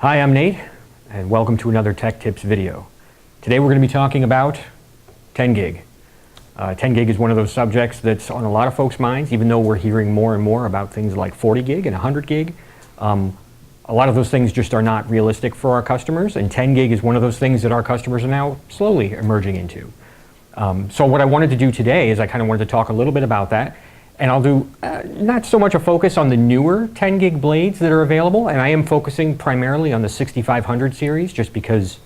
Hi, I'm Nate, and welcome to another Tech Tips video. Today we're going to be talking about 10 gig. 10 gig is one of those subjects that's on a lot of folks' minds, even though we're hearing more and more about things like 40 gig and 100 gig. A lot of those things just are not realistic for our customers, and 10 gig is one of those things that our customers are now slowly emerging into. So what I wanted to do today is I kind of wanted to talk a little bit about that, and I'll do not so much a focus on the newer 10 gig blades that are available, and I am focusing primarily on the 6500 series just because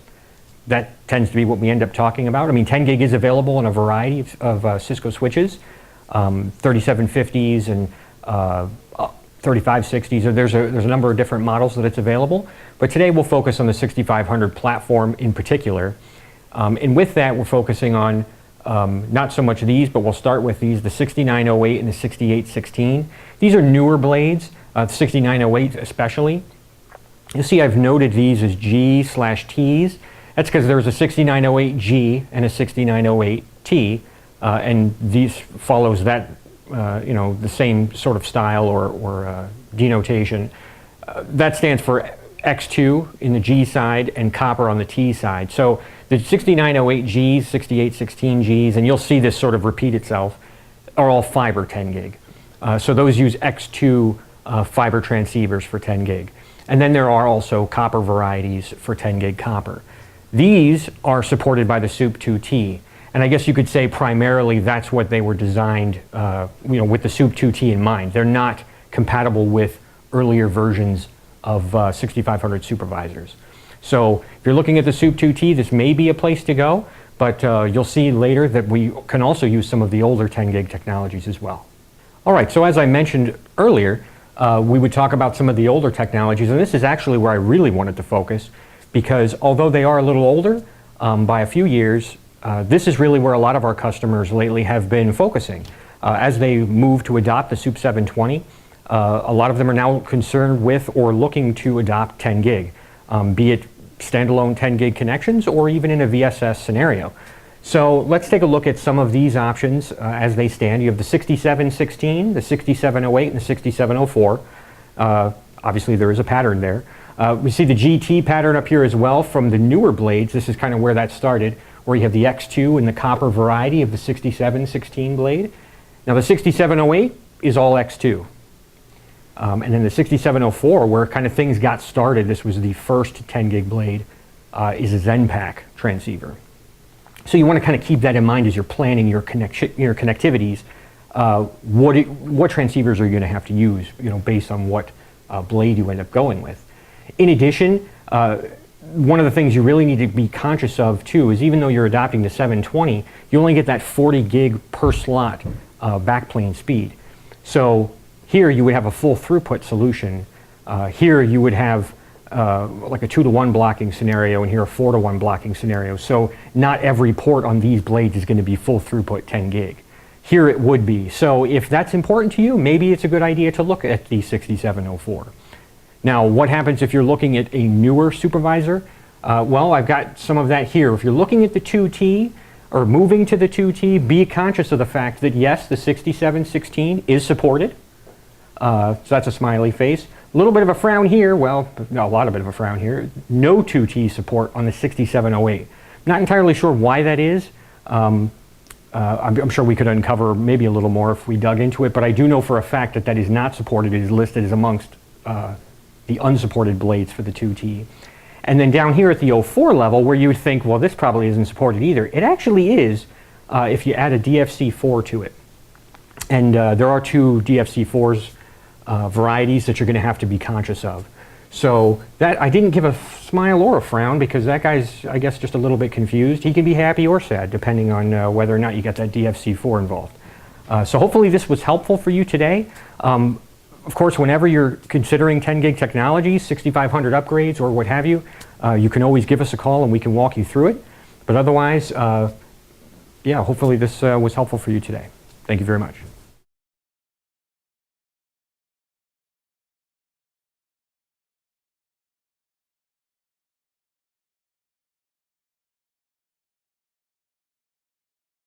that tends to be what we end up talking about. I mean, 10 gig is available in a variety of Cisco switches, 3750s and 3560s. There's a number of different models that it's available, but today we'll focus on the 6500 platform in particular. And with that, we're focusing on not so much these, but we'll start with these, the 6908 and the 6816. These are newer blades, the 6908 especially. You'll see I've noted these as G/Ts. That's because there's a 6908G and a 6908T, and these follows that, the same sort of style or denotation. That stands for X2 in the G side and copper on the T side. So the 6908Gs, 6816Gs, and you'll see this sort of repeat itself, are all fiber 10 gig. So those use X2 fiber transceivers for 10 gig. And then there are also copper varieties for 10 gig copper. These are supported by the SUP 2T. And I guess you could say primarily that's what they were designed with the SUP 2T in mind. They're not compatible with earlier versions of 6500 supervisors. So if you're looking at the SUP 2T, this may be a place to go, but you'll see later that we can also use some of the older 10 gig technologies as well. All right, so as I mentioned earlier, we would talk about some of the older technologies, and this is actually where I really wanted to focus, because although they are a little older by a few years, this is really where a lot of our customers lately have been focusing. As they move to adopt the SUP 720, a lot of them are now concerned with or looking to adopt 10 gig, be it standalone 10 gig connections or even in a VSS scenario. So let's take a look at some of these options as they stand. You have the 6716, the 6708, and the 6704. Obviously there is a pattern there. We see the GT pattern up here as well from the newer blades. This is kind of where that started, where you have the X2 and the copper variety of the 6716 blade. Now the 6708 is all X2. And then the 6704, where kind of things got started, this was the first 10 gig blade, is a Zenpack transceiver. So you want to kind of keep that in mind as you're planning your connectivities. What transceivers are you going to have to use, based on what blade you end up going with. In addition, one of the things you really need to be conscious of too is even though you're adopting the 720, you only get that 40 gig per slot backplane speed. So here you would have a full throughput solution. Here you would have like a 2-to-1 blocking scenario, and here a 4-to-1 blocking scenario. So not every port on these blades is going to be full throughput 10 gig. Here it would be. So if that's important to you, maybe it's a good idea to look at the 6704. Now, what happens if you're looking at a newer supervisor? Well, I've got some of that here. If you're looking at the 2T or moving to the 2T, be conscious of the fact that yes, the 6716 is supported. So that's a smiley face. A little bit of a frown here. Well, no, a lot of bit of a frown here. No 2T support on the 6708. Not entirely sure why that is. I'm sure we could uncover maybe a little more if we dug into it, but I do know for a fact that that is not supported. It is listed as amongst the unsupported blades for the 2T. And then down here at the 04 level, where you would think, well, this probably isn't supported either. It actually is if you add a DFC4 to it. And there are two DFC4s varieties that you're going to have to be conscious of. So that I didn't give a smile or a frown because that guy's, I guess, just a little bit confused. He can be happy or sad depending on whether or not you got that DFC4 involved. So hopefully this was helpful for you today. Of course, whenever you're considering 10 gig technology, 6500 upgrades or what have you, you can always give us a call and we can walk you through it. But otherwise, yeah, hopefully this was helpful for you today. Thank you very much.